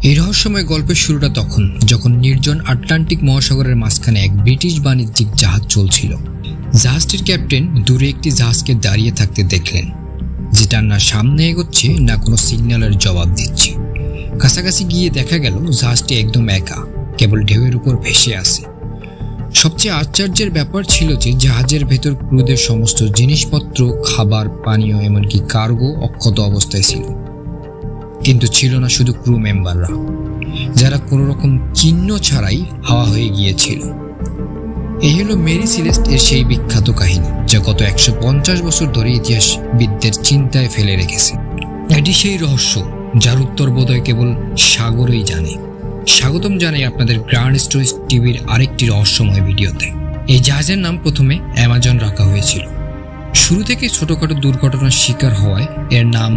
এই রহস্যময় গল্পের শুরুটা তখন যখন নির্জন আটলান্টিক মহাসাগরের মাঝখানে এক ব্রিটিশ বাণিজ্যিক জাহাজ চলছিল। জাহাজটির ক্যাপ্টেন দূরে একটি জাহাজকে দাঁড়িয়ে থাকতে দেখলেন, যেটা না সামনে এগোচ্ছে না কোনো সিগন্যালের জবাব দিচ্ছে। কাছাকাছি গিয়ে দেখা গেল জাহাজটি একদম একা, কেবল ঢেউয়ের উপর ভেসে আছে। সবচেয়ে আশ্চর্যের ব্যাপার ছিল যে জাহাজের ভেতর ক্রুদের সমস্ত জিনিসপত্র, খাবার, পানীয়, এমনকি কার্গো অক্ষত অবস্থায় ছিল। কিন্তু ছিল না শুধু ক্রু মেম্বাররা, যারা কোনো রকম চিহ্ন ছাড়াই হাওয়া হয়ে গিয়েছিল। এই হলো মেরি সিলেস্ট এর সেই বিখ্যাত কাহিনী, যা গত 150 বছর ধরে ইতিহাসবিদদের চিন্তায় ফেলে রেখেছে। এটি সেই রহস্য যার উত্তর বোধহয় কেবল সাগরই জানে। স্বাগতম জানাই আপনাদের গ্র্যান্ড স্টোরিজ টিভির আরেকটি রহস্যময় ভিডিওতে। এই জাহাজের নাম প্রথমে অ্যামাজন রাখা হয়েছিল। শুরু থেকে ছোটখাটো দুর্ঘটনার শিকার হওয়ায় এর নাম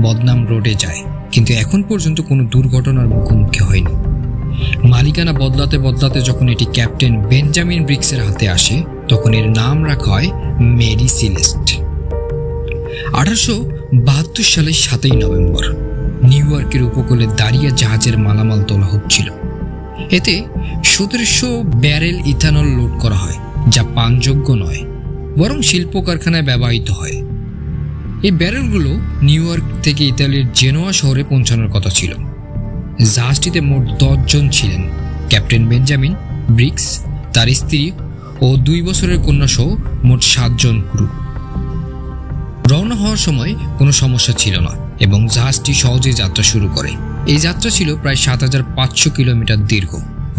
বদনাম রোডে যায়, কিন্তু এখন পর্যন্ত কোনো দুর্ঘটনার মুখোমুখি হয়নি। মালিকানা বদলাতে বদলাতে যখন এটি ক্যাপ্টেন বেঞ্জামিন ব্রিক্সের হাতে আসে, তখন এর নাম রাখা হয় মেরি সিলেস্ট। 1872 সালের 7 নভেম্বর নিউ ইয়র্কের উপকূলে দাঁড়িয়ে জাহাজের মালামাল তোলা হচ্ছিল। এতে 1700 ব্যারেল ইথানল লোড করা হয়, যা পানযোগ্য নয়, বরং শিল্প কারখানায় ব্যবহৃত হয়। এই ব্যারেলগুলো নিউ ইয়র্ক থেকে ইতালির জেনোয়া শহরে পৌঁছানোর কথা ছিল। জাহাজটিতে মোট 10 জন ছিলেন, ক্যাপ্টেন বেঞ্জামিন ব্রিক্স, তার স্ত্রী ও 2 বছরের কন্যা সহ মোট 7 জন ক্রু। রওনা হওয়ার সময় কোনো সমস্যা ছিল না এবং জাহাজটি সহজেই যাত্রা শুরু করে। এই যাত্রা ছিল প্রায় 7500 কিলোমিটার দীর্ঘ,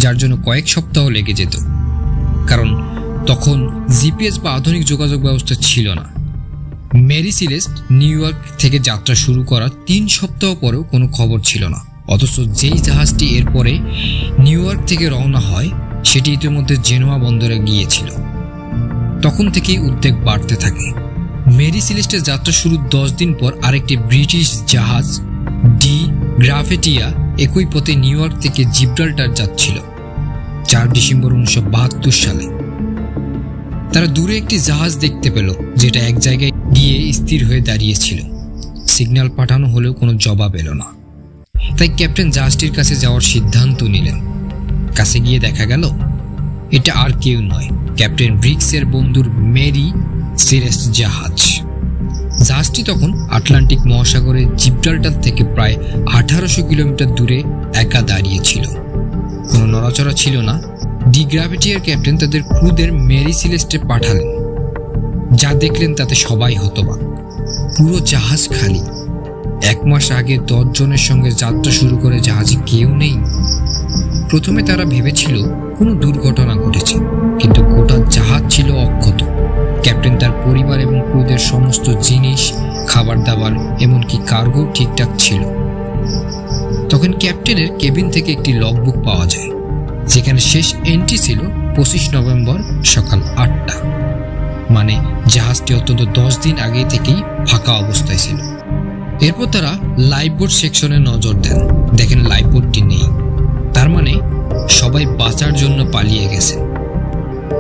যার জন্য কয়েক সপ্তাহ লেগে যেত, কারণ তখন জিপিএস বা আধুনিক যোগাযোগ ব্যবস্থা ছিল না। মেরি সিলেস্ট নিউ ইয়র্ক থেকে যাত্রা শুরু করার 3 সপ্তাহ পরেও কোনো খবর ছিল না, অথচ যেই জাহাজটি এরপরে নিউ ইয়র্ক থেকে রওনা হয় সেটি ইতিমধ্যে জেনোয়া বন্দরে গিয়েছিল। তখন থেকেই উদ্বেগ বাড়তে থাকে। মেরি সিলেস্টের যাত্রা শুরুর 10 দিন পর আরেকটি ব্রিটিশ জাহাজ ডি গ্রাফেটিয়া একই পথে নিউ ইয়র্ক থেকে জিব্রাল্টার যাচ্ছিল। 4 ডিসেম্বর 1972 সালে তারা দূরে একটি জাহাজ দেখতে পেল, যেটা এক জায়গায় গিয়ে স্থির হয়ে দাঁড়িয়েছিল। সিগন্যাল পাঠানো হলেও কোনো জবাব এলো না। তাই ক্যাপ্টেন জাহাজটির কাছে যাওয়ার সিদ্ধান্ত নিলেন। কাছে গিয়ে দেখা গেল এটা আর কেউ নয়, ক্যাপ্টেন ব্রিক্সের বন্ধুর মেরি সিলেস্ট জাহাজ। জাহাজটি তখন আটলান্টিক মহাসাগরের জিব্রাল্টার থেকে প্রায় 1800 কিলোমিটার দূরে একা দাঁড়িয়েছিল। কোনো নড়াচড়া ছিল না। ডি গ্রাভিটিয়ার ক্যাপ্টেন তাদের ক্রুদের মেরি সিলেস্টে পাঠালেন। যা দেখলেন তাতে সবাই হতবাক। পুরো জাহাজ খালি। 1 মাস আগে 10 জনের সঙ্গে যাত্রা শুরু করে জাহাজে কেউ নেই। প্রথমে তারা ভেবেছিল কোনো দুর্ঘটনা ঘটেছে, কিন্তু গোটা জাহাজ ছিল অক্ষত। ক্যাপ্টেন তার পরিবার এবং ক্রুদের সমস্ত জিনিস, খাবার দাবার, এমনকি কার্গো ঠিকঠাক ছিল। তখন ক্যাপ্টেনের কেবিন থেকে একটি লগবুক পাওয়া যায়, যেখানে শেষ এন্ট্রি ছিল 25 নভেম্বর সকাল 8টা। মানে জাহাজটি অন্তত 10 দিন আগে থেকেই ফাঁকা অবস্থায় ছিল। এরপর তারা লাইফবোট সেকশনে নজর দেন, দেখেন লাইফবোটটি নেই। তার মানে সবাই বাঁচার জন্য পালিয়ে গেছে।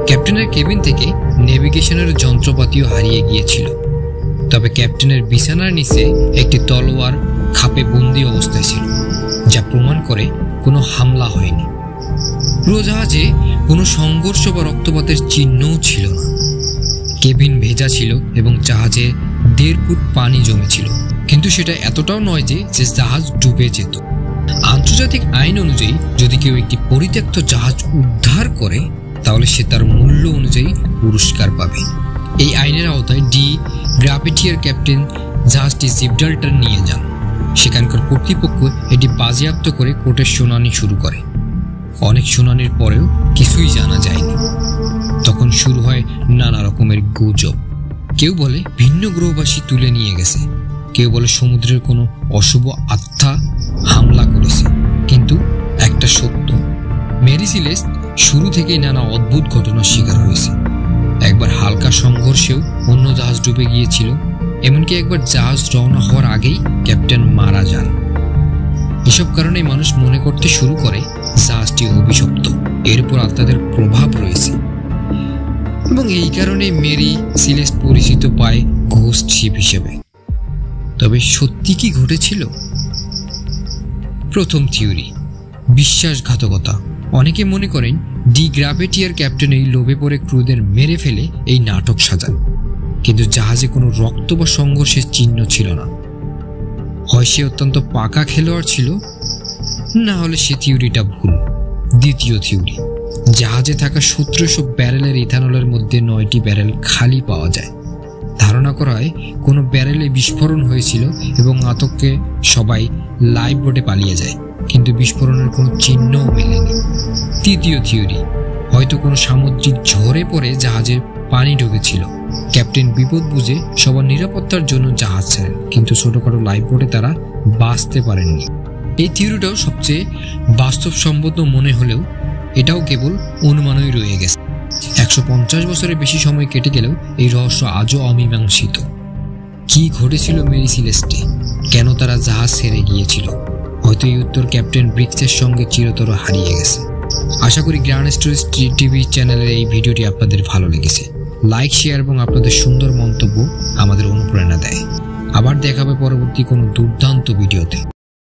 ক্যাপ্টেনের কেবিন থেকে নেভিগেশনের যন্ত্রপাতিও হারিয়ে গিয়েছিল, তবে ক্যাপ্টেনের বিছানার নিচে একটি তলোয়ার খাপে বন্দি অবস্থায় ছিল, যা প্রমাণ করে কোনো হামলা হয়নি। পুরো জাহাজে কোনো সংঘর্ষ বা রক্তপাতের চিহ্নও ছিল না। কেবিন ভেজা ছিল এবং জাহাজে 1.5 ফুট পানি জমেছিল, কিন্তু সেটা এতটাও নয় যে জাহাজ ডুবে যেত। আন্তর্জাতিক আইন অনুযায়ী যদি কেউ একটি পরিত্যক্ত জাহাজ উদ্ধার করে, তাহলে সে তার মূল্য অনুযায়ী পুরস্কার পাবে। এই আইনের আওতায় ডি গ্রাভিটিয়ার ক্যাপ্টেন জাহাজটি জিব্রাল্টার নিয়ে যান। সেখানকার কর্তৃপক্ষ এটি বাজেয়াপ্ত করে কোর্টের শুনানি শুরু করে। অনেক শুনানির পরেও কিছুই জানা যায়নি। তখন শুরু হয় নানা রকমের গুজব। কেউ বলে ভিন্ন গ্রহবাসী তুলে নিয়ে গেছে, কেউ বলে সমুদ্রের কোনো অশুভ আত্মা হামলা করেছে। কিন্তু একটা সত্য, মেরি সিলেস্ট শুরু থেকেই নানা অদ্ভুত ঘটনার শিকার হয়েছে। একবার হালকা সংঘর্ষেও অন্য জাহাজ ডুবে গিয়েছিল, এমনকি একবার জাহাজ রওনা হওয়ার আগেই ক্যাপ্টেন মারা যান। এসব কারণে মানুষ মনে করতে শুরু করে জাহাজটি অভিশপ্ত, এর উপর আত্মাদের প্রভাব রয়েছে, এবং এই কারণে মেরি সিলেস্ট পরিচিত পায় ঘোস্ট শিপ হিসেবে। তবে সত্যি কি ঘটেছিল? প্রথম থিওরি, বিশ্বাসঘাতকতা। অনেকে মনে করেন ডি গ্রাভেটিয়ার ক্যাপ্টেন এই লোভে পড়ে ক্রুদের মেরে ফেলে এই নাটক সাজান, কিন্তু জাহাজে কোনো রক্ত বা সংঘর্ষের চিহ্ন ছিল না। হয় সে অত্যন্ত পাকা খেলোয়াড় ছিল, না হলে সে থিওরিটা ভুল। দ্বিতীয় থিওরি, জাহাজে থাকা 1700 ব্যারেলের ইথানলের মধ্যে 9টি ব্যারেল খালি পাওয়া যায়। ধারণা করা হয় কোনো ব্যারেলে বিস্ফোরণ হয়েছিল এবং আতঙ্কে সবাই লাইফ বোটে পালিয়ে যায়, কিন্তু বিস্ফোরণের কোনো চিহ্নও মেলেনি। তৃতীয় থিওরি, হয়তো কোনো সামুদ্রিক ঝড়ে পড়ে জাহাজে পানি ঢুকেছিল। ক্যাপ্টেন বিপদ বুঝে সবার নিরাপত্তার জন্য জাহাজ ছাড়েন, কিন্তু ছোটখাটো লাইফ বোটে তারা বাঁচতে পারেননি। এই থিওরিটাও সবচেয়ে বাস্তবসম্মত মনে হলেও এটাও কেবল অনুমানই রয়ে গেছে। 150 বছরের বেশি সময় কেটে গেলেও এই রহস্য আজও অমীমাংসিত। কি ঘটেছিল মেরি সিলেস্টে? কেন তারা জাহাজ ছেড়ে গিয়েছিল? হয়তো এই উত্তর ক্যাপ্টেন ব্রিক্সের সঙ্গে চিরতর হারিয়ে গেছে। আশা করি গ্র্যান্ড স্টোরিজ টিভি চ্যানেলের এই ভিডিওটি আপনাদের ভালো লেগেছে। লাইক, শেয়ার এবং আপনাদের সুন্দর মন্তব্য আমাদের অনুপ্রেরণা দেয়। আবার দেখা হবে পরবর্তী কোনো দুর্দান্ত ভিডিওতে।